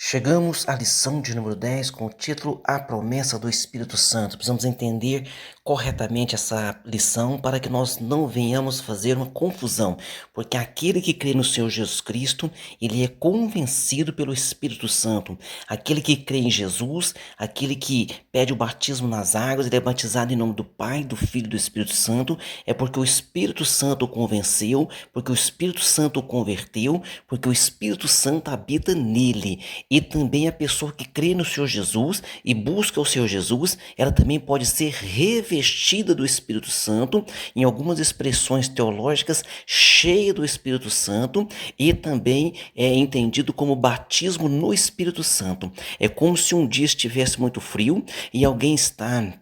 Chegamos à lição de número 10 com o título A Promessa do Espírito Santo. Precisamos entender corretamente essa lição para que nós não venhamos fazer uma confusão, porque aquele que crê no Senhor Jesus Cristo, ele é convencido pelo Espírito Santo. Aquele que crê em Jesus, aquele que pede o batismo nas águas, ele é batizado em nome do Pai, do Filho e do Espírito Santo, é porque o Espírito Santo o convenceu, porque o Espírito Santo o converteu, porque o Espírito Santo habita nele. E também a pessoa que crê no Senhor Jesus e busca o Senhor Jesus, ela também pode ser revestida do Espírito Santo, em algumas expressões teológicas, cheia do Espírito Santo, e também é entendido como batismo no Espírito Santo. É como se um dia estivesse muito frio e alguém está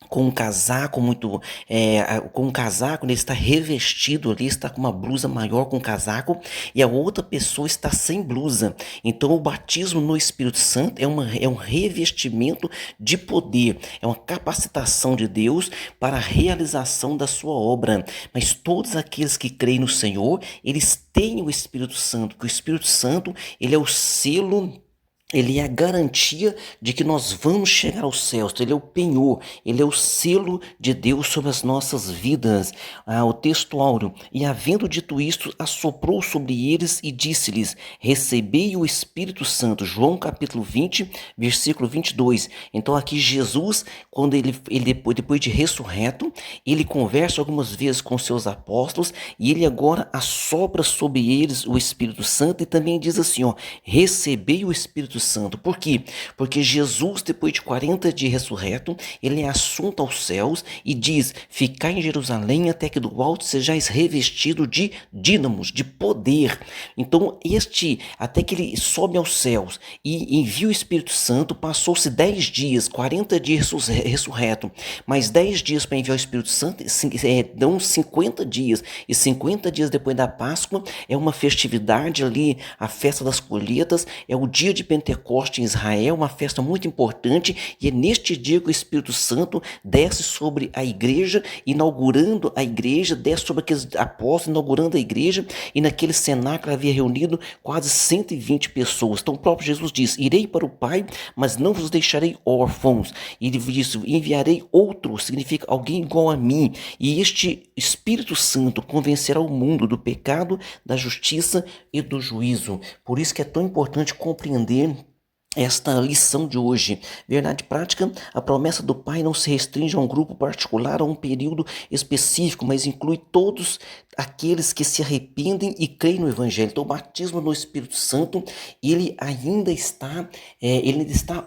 com um casaco ele está revestido ali, está com uma blusa maior com casaco, e a outra pessoa está sem blusa. Então o batismo no Espírito Santo é um revestimento de poder, é uma capacitação de Deus para a realização da sua obra. Mas todos aqueles que creem no Senhor, eles têm o Espírito Santo, que o Espírito Santo, ele é o selo. Ele é a garantia de que nós vamos chegar aos céus. Ele é o penhor, ele é o selo de Deus sobre as nossas vidas. O texto áureo. E havendo dito isto, assoprou sobre eles e disse-lhes: recebei o Espírito Santo. João capítulo 20, versículo 22. Então aqui Jesus, quando ele depois de ressurreto, ele conversa algumas vezes com seus apóstolos e ele agora assopra sobre eles o Espírito Santo e também diz assim, recebei o Espírito Santo. Por quê? Porque Jesus, depois de 40 dias ressurreto, ele é assunto aos céus e diz: ficai em Jerusalém até que do alto sejais revestido de dínamos, de poder. Então, até que ele sobe aos céus e envia o Espírito Santo, passou-se 10 dias, 40 dias ressurreto, mais 10 dias para enviar o Espírito Santo, dão 50 dias, e 50 dias depois da Páscoa é uma festividade ali, a festa das colheitas, é o dia de Pentecostes em Israel, uma festa muito importante, e é neste dia que o Espírito Santo desce sobre a igreja, inaugurando a igreja, desce sobre aqueles apóstolos, inaugurando a igreja, e naquele cenáculo havia reunido quase 120 pessoas. Então o próprio Jesus diz: irei para o Pai, mas não vos deixarei órfãos. E ele diz: enviarei outro, significa alguém igual a mim, e este Espírito Santo convencerá o mundo do pecado, da justiça e do juízo. Por isso que é tão importante compreender esta lição de hoje. Verdade prática: a promessa do Pai não se restringe a um grupo particular, a um período específico, mas inclui todos aqueles que se arrependem e creem no Evangelho. Então o batismo no Espírito Santo, ele ainda está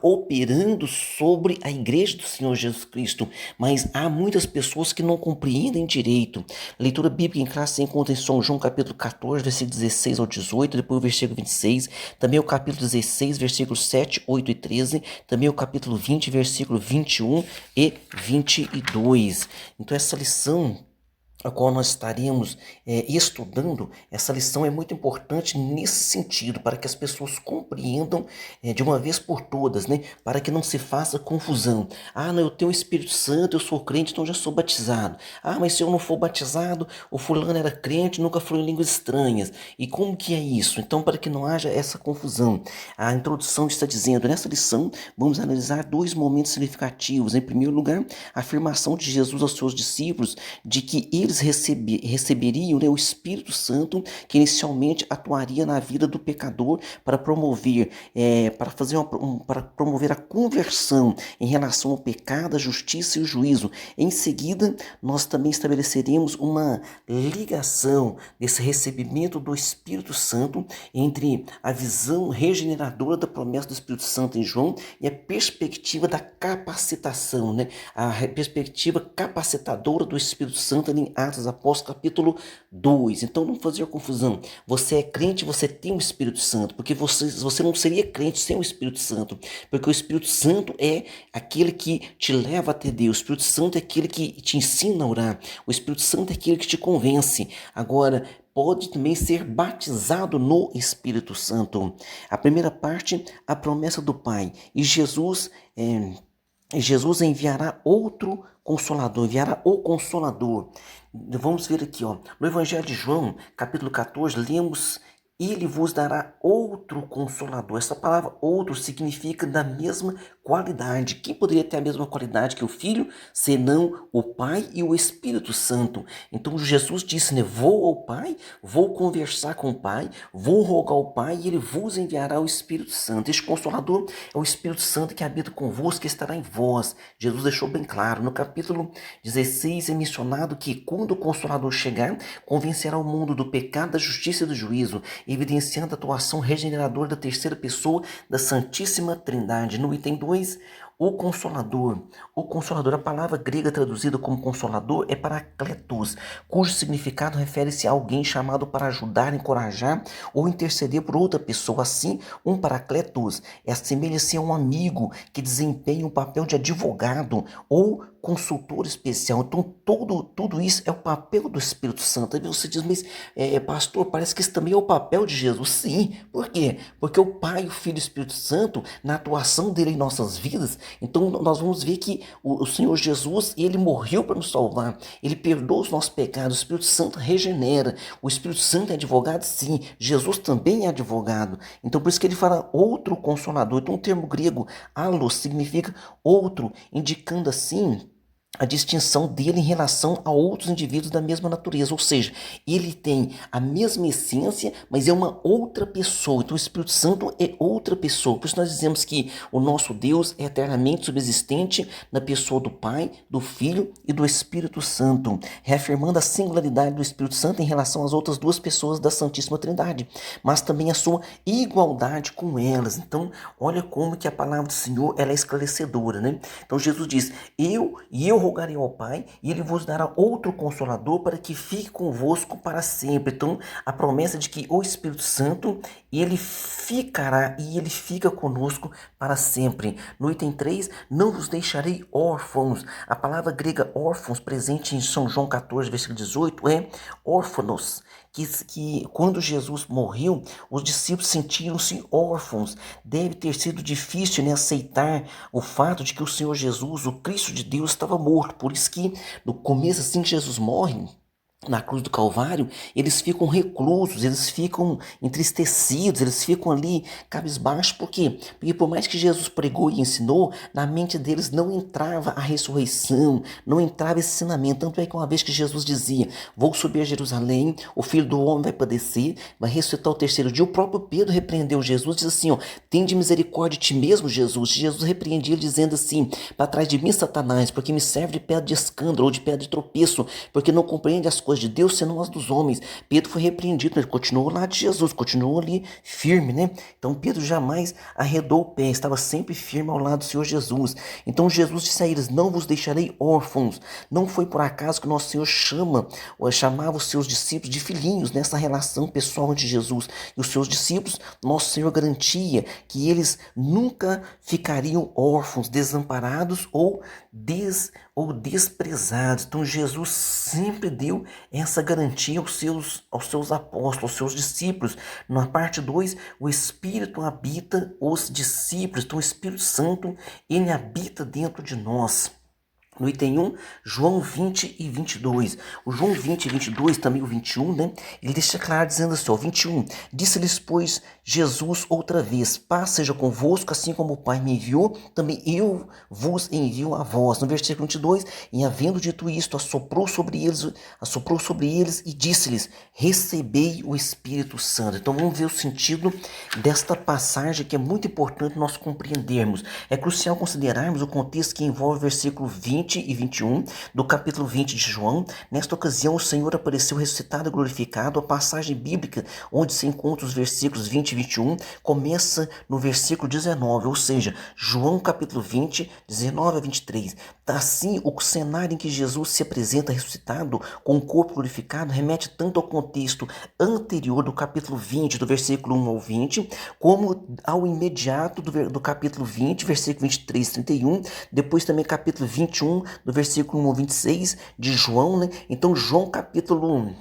operando sobre a igreja do Senhor Jesus Cristo, mas há muitas pessoas que não compreendem direito. A leitura bíblica em classe se encontra em São João capítulo 14, versículo 16 ao 18, depois o versículo 26, também o capítulo 16, versículos 7, 8 e 13, também o capítulo 20, versículo 21 e 22. Então essa lição a qual nós estaremos estudando, essa lição é muito importante nesse sentido, para que as pessoas compreendam de uma vez por todas, né? Para que não se faça confusão. Não, eu tenho o Espírito Santo, eu sou crente, então já sou batizado. Mas se eu não for batizado, o fulano era crente, nunca falou em línguas estranhas. E como que é isso? Então, para que não haja essa confusão, a introdução está dizendo: nessa lição vamos analisar dois momentos significativos. Em primeiro lugar, a afirmação de Jesus aos seus discípulos de que eles receberiam, né, o Espírito Santo, que inicialmente atuaria na vida do pecador para promover, para promover a conversão em relação ao pecado, a justiça e o juízo. Em seguida, nós também estabeleceremos uma ligação desse recebimento do Espírito Santo entre a visão regeneradora da promessa do Espírito Santo em João e a perspectiva da capacitação, né? A perspectiva capacitadora do Espírito Santo em Atos Apóstolos capítulo 2. Então não fazer confusão. Você é crente, você tem o Espírito Santo, porque você não seria crente sem o Espírito Santo, porque o Espírito Santo é aquele que te leva até Deus. O Espírito Santo é aquele que te ensina a orar. O Espírito Santo é aquele que te convence. Agora, pode também ser batizado no Espírito Santo. A primeira parte, a promessa do Pai. E Jesus enviará outro Consolador, enviará o Consolador. Vamos ver aqui, no Evangelho de João, capítulo 14, lemos ele vos dará outro consolador. Essa palavra outro significa da mesma qualidade. Quem poderia ter a mesma qualidade que o Filho, senão o Pai e o Espírito Santo? Então Jesus disse, né? Vou ao Pai, vou conversar com o Pai, vou rogar ao Pai e ele vos enviará o Espírito Santo. Este Consolador é o Espírito Santo que habita convosco, que estará em vós. Jesus deixou bem claro. No capítulo 16 é mencionado que quando o Consolador chegar, convencerá o mundo do pecado, da justiça e do juízo, evidenciando a atuação regeneradora da terceira pessoa da Santíssima Trindade. No item 2, o Consolador. O Consolador, a palavra grega traduzida como Consolador é Paracletos, cujo significado refere-se a alguém chamado para ajudar, encorajar ou interceder por outra pessoa. Assim, um Paracletos assemelha-se a um amigo que desempenha o papel de advogado ou consultor especial. Então, tudo isso é o papel do Espírito Santo. Aí você diz, mas pastor, parece que isso também é o papel de Jesus. Sim, por quê? Porque o Pai, o Filho e o Espírito Santo, na atuação dele em nossas vidas, então nós vamos ver que o Senhor Jesus, ele morreu para nos salvar, ele perdoa os nossos pecados, o Espírito Santo regenera, o Espírito Santo é advogado, sim, Jesus também é advogado. Então, por isso que ele fala outro consolador. Então, o termo grego, allos, significa outro, indicando assim a distinção dele em relação a outros indivíduos da mesma natureza, ou seja, ele tem a mesma essência, mas é uma outra pessoa. Então o Espírito Santo é outra pessoa. Por isso nós dizemos que o nosso Deus é eternamente subsistente na pessoa do Pai, do Filho e do Espírito Santo, reafirmando a singularidade do Espírito Santo em relação às outras duas pessoas da Santíssima Trindade, mas também a sua igualdade com elas. Então, olha como que a palavra do Senhor ela é esclarecedora, né? Então Jesus diz, eu rogarei ao Pai e ele vos dará outro Consolador para que fique convosco para sempre. Então, a promessa de que o Espírito Santo, ele ficará e ele fica conosco para sempre. No item 3, não vos deixarei órfãos. A palavra grega órfãos, presente em São João 14, versículo 18, é órfãos. Que quando Jesus morreu, os discípulos sentiram-se órfãos. Deve ter sido difícil, né, aceitar o fato de que o Senhor Jesus, o Cristo de Deus, estava morto. Por isso que no começo, assim que Jesus morre, na cruz do Calvário, eles ficam reclusos, eles ficam entristecidos, eles ficam ali cabisbaixos. Por quê? Porque por mais que Jesus pregou e ensinou, na mente deles não entrava a ressurreição, não entrava esse ensinamento. Tanto é que uma vez que Jesus dizia, vou subir a Jerusalém, o Filho do Homem vai padecer, vai ressuscitar o terceiro dia, o próprio Pedro repreendeu Jesus, diz assim, ó, tende misericórdia de ti mesmo, Jesus. Jesus repreendia ele dizendo assim, para trás de mim, Satanás, porque me serve de pedra de escândalo ou de pedra de tropeço, porque não compreende as coisas de Deus senão as dos homens. Pedro foi repreendido, mas continuou lá de Jesus, continuou ali firme, né? Então Pedro jamais arredou o pé, estava sempre firme ao lado do Senhor Jesus. Então Jesus disse a eles, não vos deixarei órfãos. Não foi por acaso que nosso Senhor chamava os seus discípulos de filhinhos nessa relação pessoal de Jesus. E os seus discípulos, nosso Senhor garantia que eles nunca ficariam órfãos, desamparados ou desprezados. Então Jesus sempre deu essa garantia aos seus apóstolos, aos seus discípulos. Na parte 2, o Espírito habita os discípulos. Então o Espírito Santo, ele habita dentro de nós. No item 1, João 20 e 22. O João 20 e 22, também o 21, né? Ele deixa claro dizendo assim, ó, 21. Disse-lhes, pois, Jesus outra vez, paz seja convosco, assim como o Pai me enviou, também eu vos envio a vós. No versículo 22, e havendo dito isto, assoprou sobre eles e disse-lhes, recebei o Espírito Santo. Então vamos ver o sentido desta passagem que é muito importante nós compreendermos. É crucial considerarmos o contexto que envolve o versículo 20 e 21 do capítulo 20 de João. Nesta ocasião o Senhor apareceu ressuscitado e glorificado. A passagem bíblica onde se encontra os versículos 20 e 21 começa no versículo 19, ou seja, João capítulo 20, 19 a 23. Assim, o cenário em que Jesus se apresenta ressuscitado com o corpo glorificado remete tanto ao contexto anterior do capítulo 20, do versículo 1 ao 20, como ao imediato do capítulo 20, versículo 23 e 31, depois também capítulo 21, do versículo 1 ao 26 de João, né? Então João capítulo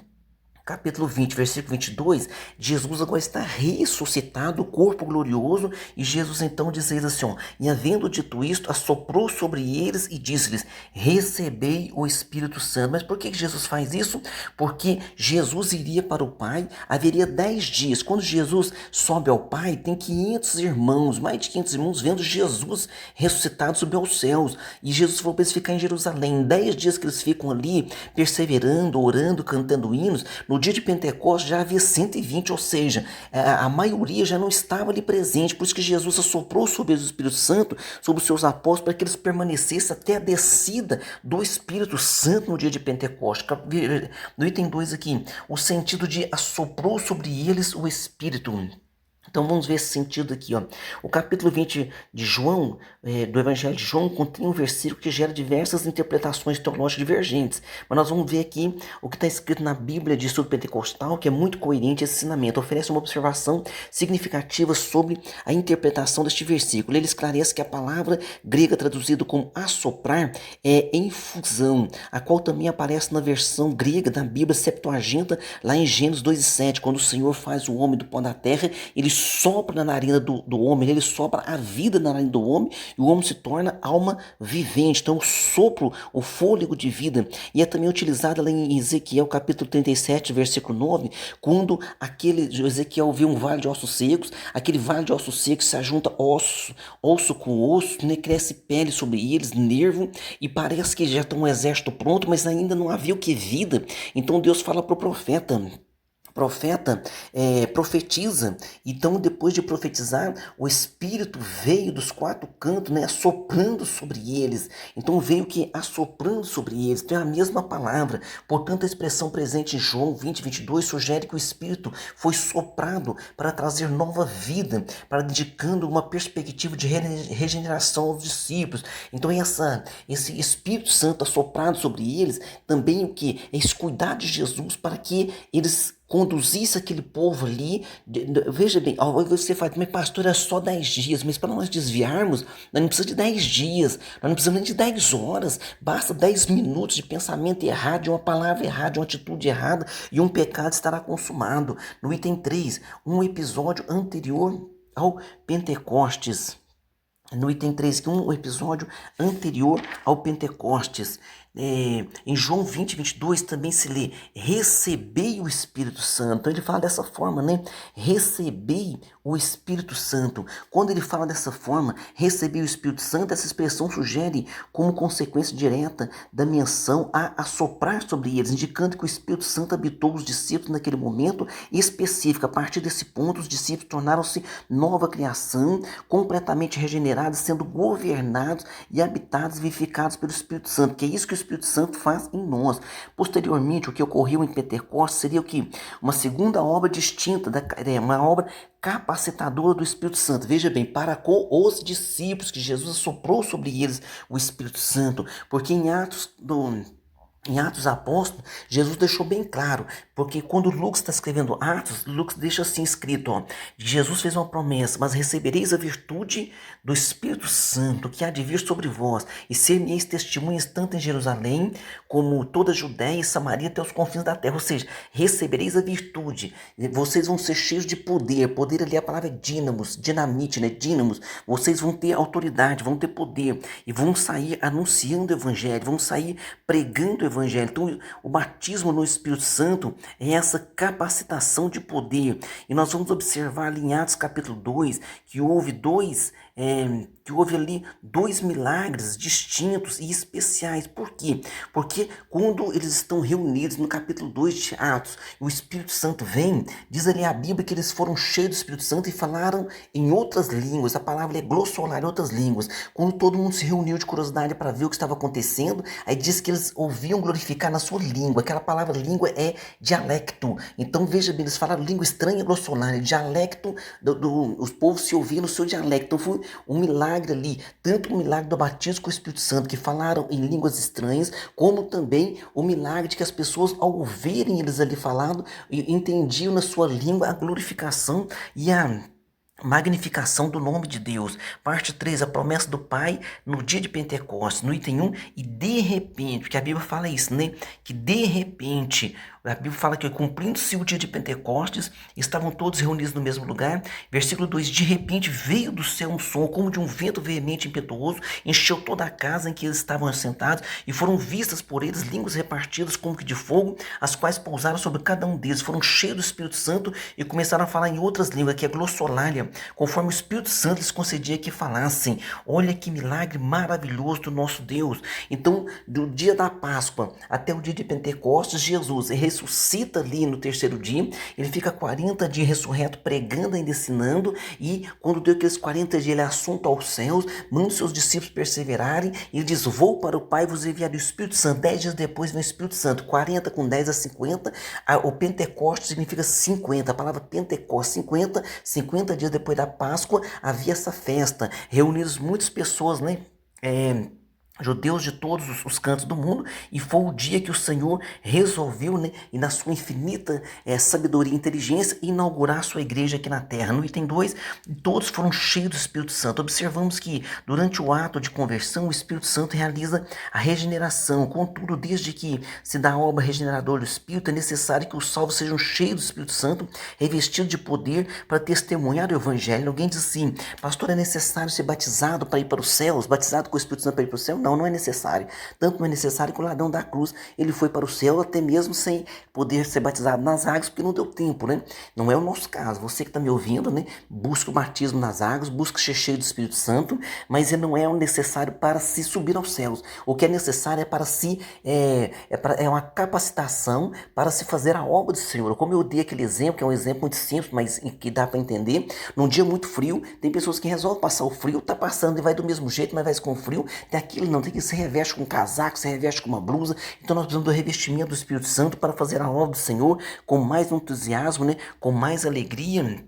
capítulo 20, versículo 22, Jesus agora está ressuscitado, corpo glorioso, e Jesus então diz a eles assim, ó, e havendo dito isto, assoprou sobre eles e disse-lhes, recebei o Espírito Santo. Mas por que Jesus faz isso? Porque Jesus iria para o Pai, haveria 10 dias. Quando Jesus sobe ao Pai, tem 500 irmãos, mais de 500 irmãos, vendo Jesus ressuscitado subir aos céus. E Jesus falou para eles ficarem em Jerusalém. 10 dias que eles ficam ali, perseverando, orando, cantando hinos, no dia de Pentecostes já havia 120, ou seja, a maioria já não estava ali presente, por isso que Jesus assoprou sobre o Espírito Santo, sobre os seus apóstolos, para que eles permanecessem até a descida do Espírito Santo no dia de Pentecostes. No item 2 aqui, o sentido de assoprou sobre eles o Espírito. Então vamos ver esse sentido aqui, ó. O capítulo 20 de João, do Evangelho de João, contém um versículo que gera diversas interpretações teológicas divergentes. Mas nós vamos ver aqui o que está escrito na Bíblia de Estudo Pentecostal, que é muito coerente esse ensinamento. Oferece uma observação significativa sobre a interpretação deste versículo. Ele esclarece que a palavra grega traduzida como assoprar é infusão, a qual também aparece na versão grega da Bíblia Septuaginta, lá em Gênesis 2:7, quando o Senhor faz o homem do pó da terra, ele sopra na narina do homem, ele sopra a vida na narina do homem e o homem se torna alma vivente. Então, o sopro, o fôlego de vida. E é também utilizada lá em Ezequiel, capítulo 37, versículo 9, quando Ezequiel vê um vale de ossos secos, aquele vale de ossos secos se ajunta osso com osso, né, cresce pele sobre eles, nervo, e parece que já está um exército pronto, mas ainda não havia o que vida. Então, Deus fala para o profeta profetiza. Então, depois de profetizar, o Espírito veio dos 4 cantos, né, assoprando sobre eles. Então veio que assoprando sobre eles. Então é a mesma palavra. Portanto, a expressão presente em João 20:22 sugere que o Espírito foi soprado para trazer nova vida, para dedicando uma perspectiva de regeneração aos discípulos. Então esse Espírito Santo assoprado sobre eles também o que? É esse cuidado de Jesus para que eles conduzisse aquele povo ali. Veja bem, você fala, mas pastor, é só 10 dias, mas para nós desviarmos, nós não precisamos de 10 dias, nós não precisamos nem de 10 horas, basta 10 minutos de pensamento errado, de uma palavra errada, de uma atitude errada, e um pecado estará consumado. No item 3, um episódio anterior ao Pentecostes. No item 3, que um episódio anterior ao Pentecostes. Em João 20:22 também se lê, recebei o Espírito Santo. Então ele fala dessa forma, né? Recebei o Espírito Santo. Quando ele fala dessa forma, receber o Espírito Santo, essa expressão sugere como consequência direta da menção a assoprar sobre eles, indicando que o Espírito Santo habitou os discípulos naquele momento específico. A partir desse ponto, os discípulos tornaram-se nova criação, completamente regenerados, sendo governados e habitados, vivificados pelo Espírito Santo, que é isso que o Espírito Santo faz em nós. Posteriormente, o que ocorreu em Pentecostes seria o que? Uma segunda obra distinta, uma obra capacitadora do Espírito Santo. Veja bem, para com os discípulos, que Jesus soprou sobre eles o Espírito Santo, porque em Atos Apóstolos, Jesus deixou bem claro, porque quando Lucas está escrevendo Atos, Lucas deixa assim escrito, ó, Jesus fez uma promessa, mas recebereis a virtude do Espírito Santo, que há de vir sobre vós, e ser-me-eis testemunhas tanto em Jerusalém, como toda a Judéia e Samaria até os confins da terra. Ou seja, recebereis a virtude, vocês vão ser cheios de poder. Poder ali, a palavra é dínamos, dinamite, né? Dínamos. Vocês vão ter autoridade, vão ter poder, e vão sair anunciando o evangelho, vão sair pregando o evangelho. Então, o batismo no Espírito Santo é essa capacitação de poder. E nós vamos observar ali em Atos capítulo 2 que houve ali 2 milagres distintos e especiais. Por quê? Porque quando eles estão reunidos no capítulo 2 de Atos, o Espírito Santo vem, diz ali a Bíblia que eles foram cheios do Espírito Santo e falaram em outras línguas. A palavra é glossolar, em outras línguas. Quando todo mundo se reuniu de curiosidade para ver o que estava acontecendo, aí diz que eles ouviam glorificar na sua língua. Aquela palavra língua é dialecto. Então veja bem, eles falaram língua estranha, glossolar, dialecto, os povos se ouviam no seu dialecto. Então foi um milagre ali, tanto o milagre do batismo com o Espírito Santo, que falaram em línguas estranhas, como também o milagre de que as pessoas, ao ouvirem eles ali falando, entendiam na sua língua a glorificação e a magnificação do nome de Deus. Parte 3, a promessa do Pai no dia de Pentecostes. No item 1, e de repente, porque a Bíblia fala isso, né? Que de repente A Bíblia fala que cumprindo-se o dia de Pentecostes, estavam todos reunidos no mesmo lugar. Versículo 2: de repente veio do céu um som como de um vento veemente e impetuoso, encheu toda a casa em que eles estavam assentados, e foram vistas por eles línguas repartidas como que de fogo, as quais pousaram sobre cada um deles. Foram cheios do Espírito Santo e começaram a falar em outras línguas, que é glossolalia, conforme o Espírito Santo lhes concedia que falassem. Olha que milagre maravilhoso do nosso Deus. Então, do dia da Páscoa até o dia de Pentecostes, Jesus ressuscita ali no terceiro dia. Ele fica 40 dias ressurreto, pregando e ensinando, e quando deu aqueles 40 dias, ele é assunto aos céus, manda os seus discípulos perseverarem, e ele diz: vou para o Pai, vos enviarei o Espírito Santo. 10 dias depois vem o Espírito Santo. 40 com 10 é 50. O Pentecostes significa 50. A palavra Pentecostes, 50 dias depois da Páscoa, havia essa festa. Reunidos muitas pessoas, né? Judeus de todos os cantos do mundo, e foi o dia que o Senhor resolveu, né, e na sua infinita sabedoria e inteligência, inaugurar a sua igreja aqui na terra. No item 2, todos foram cheios do Espírito Santo. Observamos que durante o ato de conversão, o Espírito Santo realiza a regeneração. Contudo, desde que se dá a obra regeneradora do Espírito, é necessário que os salvos sejam cheios do Espírito Santo, revestidos de poder para testemunhar o Evangelho. Alguém diz assim: pastor, é necessário ser batizado para ir para os céus? Batizado com o Espírito Santo para ir para o céu? Não, não é necessário. Tanto não é necessário que o ladrão da cruz, ele foi para o céu até mesmo sem poder ser batizado nas águas, porque não deu tempo, né? Não é o nosso caso. Você que está me ouvindo, né? Busca o batismo nas águas, busca ser cheio do Espírito Santo, mas ele não é o necessário para se subir aos céus. O que é necessário é para si, é uma capacitação para se fazer a obra do Senhor. Como eu dei aquele exemplo, que é um exemplo muito simples, mas que dá para entender. Num dia muito frio, tem pessoas que resolvem passar o frio, tá passando e vai do mesmo jeito, mas vai com frio. Tem aquilo, não, tem que se reveste com um casaco, se reveste com uma blusa. Então nós precisamos do revestimento do Espírito Santo para fazer a obra do Senhor com mais entusiasmo, né? Com mais alegria.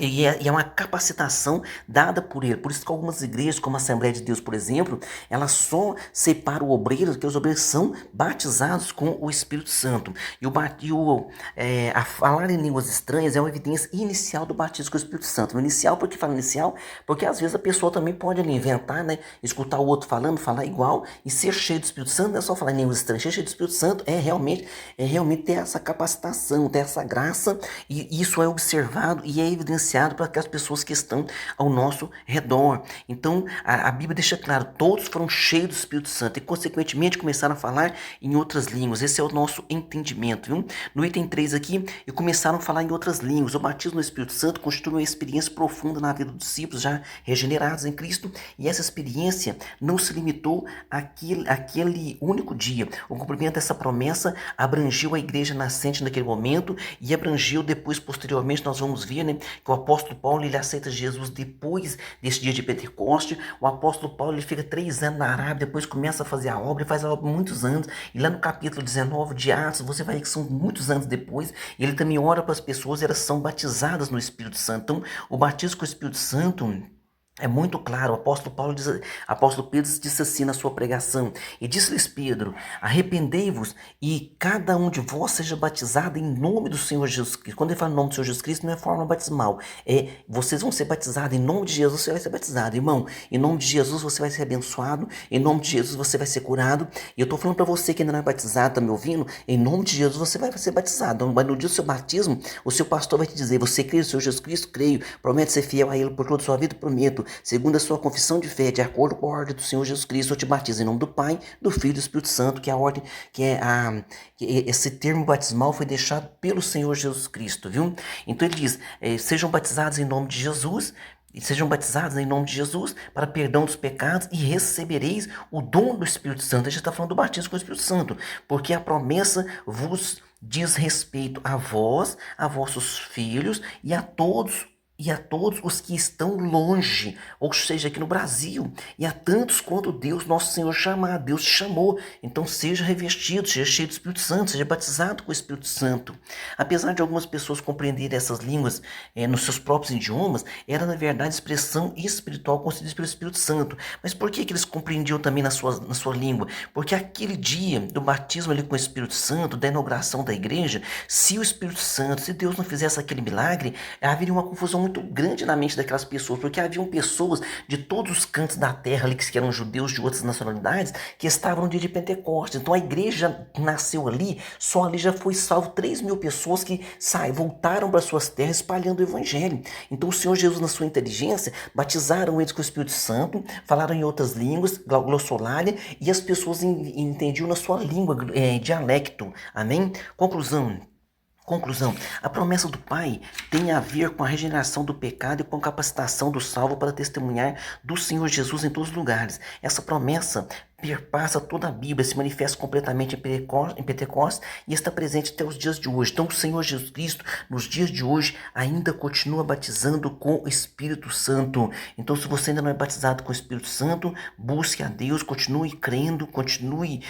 E é uma capacitação dada por ele. Por isso que algumas igrejas, como a Assembleia de Deus, por exemplo, elas só separam o obreiro, porque os obreiros são batizados com o Espírito Santo. A falar em línguas estranhas é uma evidência inicial do batismo com o Espírito Santo. No inicial, por que fala inicial? Porque às vezes a pessoa também pode ali inventar, né? Escutar o outro falando, falar igual, e ser cheio do Espírito Santo. Não é só falar em línguas estranhas. Ser cheio do Espírito Santo é realmente ter essa capacitação, ter essa graça, e isso é observado e é evidenciado para aquelas pessoas que estão ao nosso redor. Então, a Bíblia deixa claro: todos foram cheios do Espírito Santo e, consequentemente, começaram a falar em outras línguas. Esse é o nosso entendimento, viu? No item 3 aqui, e começaram a falar em outras línguas. O batismo no Espírito Santo constitui uma experiência profunda na vida dos discípulos já regenerados em Cristo, e essa experiência não se limitou àquele único dia. O cumprimento dessa promessa abrangiu a igreja nascente naquele momento, e abrangiu depois, posteriormente, nós vamos ver, né, que o apóstolo Paulo, ele aceita Jesus depois desse dia de Pentecoste. O apóstolo Paulo, ele fica 3 anos na Arábia, depois começa a fazer a obra, e faz a obra muitos anos, e lá no capítulo 19 de Atos, você vai ver que são muitos anos depois, ele também ora para as pessoas, e elas são batizadas no Espírito Santo. Então, o batismo com o Espírito Santo é muito claro. O apóstolo Pedro disse assim na sua pregação: e disse-lhes Pedro: arrependei-vos e cada um de vós seja batizado em nome do Senhor Jesus Cristo. Quando ele fala em nome do Senhor Jesus Cristo, não é forma batismal, vocês vão ser batizados em nome de Jesus. Você vai ser batizado, irmão. Em nome de Jesus você vai ser abençoado, em nome de Jesus você vai ser curado. E eu estou falando para você que ainda não é batizado, está me ouvindo? Em nome de Jesus você vai ser batizado. Mas no dia do seu batismo, o seu pastor vai te dizer: você crê no Senhor Jesus Cristo? Creio. Promete ser fiel a Ele por toda a sua vida? Prometo. Segundo a sua confissão de fé, de acordo com a ordem do Senhor Jesus Cristo, eu te batizo em nome do Pai, do Filho e do Espírito Santo, que é a ordem, esse termo batismal foi deixado pelo Senhor Jesus Cristo, viu? Então ele diz: sejam batizados em nome de Jesus, e sejam batizados em nome de Jesus para perdão dos pecados, e recebereis o dom do Espírito Santo. A gente está falando do batismo com o Espírito Santo, porque a promessa vos diz respeito a vós, a vossos filhos e a todos os que estão longe, ou seja, aqui no Brasil, e a tantos quanto Deus, nosso Senhor, chamar. Deus te chamou. Então seja revestido, seja cheio do Espírito Santo, seja batizado com o Espírito Santo. Apesar de algumas pessoas compreenderem essas línguas nos seus próprios idiomas, era na verdade expressão espiritual concedida pelo Espírito Santo. Mas por que eles compreendiam também na sua língua? Porque aquele dia do batismo ali com o Espírito Santo, da inauguração da igreja, se o Espírito Santo, se Deus não fizesse aquele milagre, haveria uma confusão muito grande na mente daquelas pessoas, porque haviam pessoas de todos os cantos da terra ali, que eram judeus de outras nacionalidades, que estavam no dia de Pentecostes. Então a igreja nasceu ali, só ali já foi salvo 3.000 pessoas que voltaram para suas terras espalhando o evangelho. Então o Senhor Jesus, na sua inteligência, batizaram eles com o Espírito Santo, falaram em outras línguas, glossolalia, e as pessoas entendiam na sua língua, dialecto. Amém? Conclusão, a promessa do Pai tem a ver com a regeneração do pecado e com a capacitação do salvo para testemunhar do Senhor Jesus em todos os lugares. Essa promessa perpassa toda a Bíblia, se manifesta completamente em Pentecostes e está presente até os dias de hoje. Então o Senhor Jesus Cristo, nos dias de hoje, ainda continua batizando com o Espírito Santo. Então se você ainda não é batizado com o Espírito Santo, busque a Deus, continue crendo, continue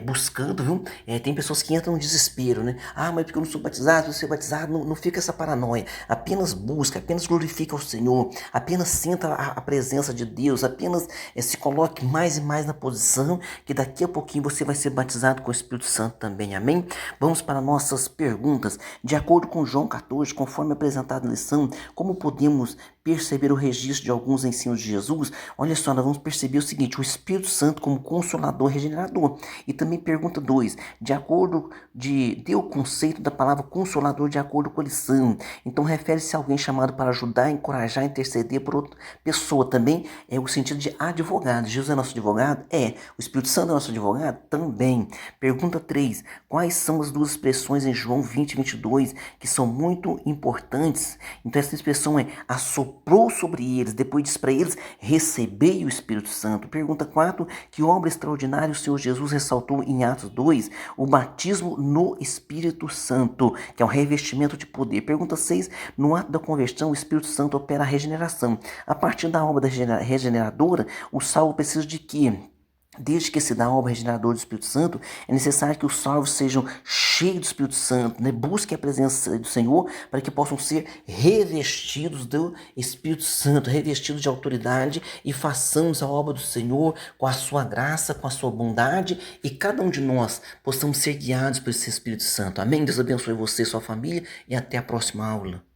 buscando, viu? Tem pessoas que entram no desespero, né? Ah, mas porque eu não sou batizado, se eu ser batizado, não fica essa paranoia. Apenas busca, apenas glorifica o Senhor, apenas sinta a presença de Deus, apenas se coloque mais e mais na posição que daqui a pouquinho você vai ser batizado com o Espírito Santo também, amém? Vamos para nossas perguntas. De acordo com João 14, conforme apresentado na lição, como podemos perceber o registro de alguns ensinos de Jesus? Olha só, nós vamos perceber o seguinte: o Espírito Santo como consolador, regenerador. E também pergunta 2, dê o conceito da palavra consolador de acordo com a lição. Então refere-se a alguém chamado para ajudar, encorajar, interceder por outra pessoa. Também é o sentido de advogado. Jesus é nosso advogado? O Espírito Santo é nosso advogado? Também. Pergunta 3. Quais são as duas expressões em João 20 e 22 que são muito importantes? Então essa expressão é: assoprou sobre eles, depois diz para eles: recebei o Espírito Santo. Pergunta 4. Que obra extraordinária o Senhor Jesus ressaltou em Atos 2? O batismo no Espírito Santo, que é um revestimento de poder. Pergunta 6. No ato da conversão, o Espírito Santo opera a regeneração. A partir da obra regeneradora, o salvo precisa de quê? Desde que se dá a obra regeneradora do Espírito Santo, é necessário que os salvos sejam cheios do Espírito Santo, né? Busquem a presença do Senhor para que possam ser revestidos do Espírito Santo, revestidos de autoridade, e façamos a obra do Senhor com a sua graça, com a sua bondade, e cada um de nós possamos ser guiados por esse Espírito Santo. Amém? Deus abençoe você e sua família, e até a próxima aula.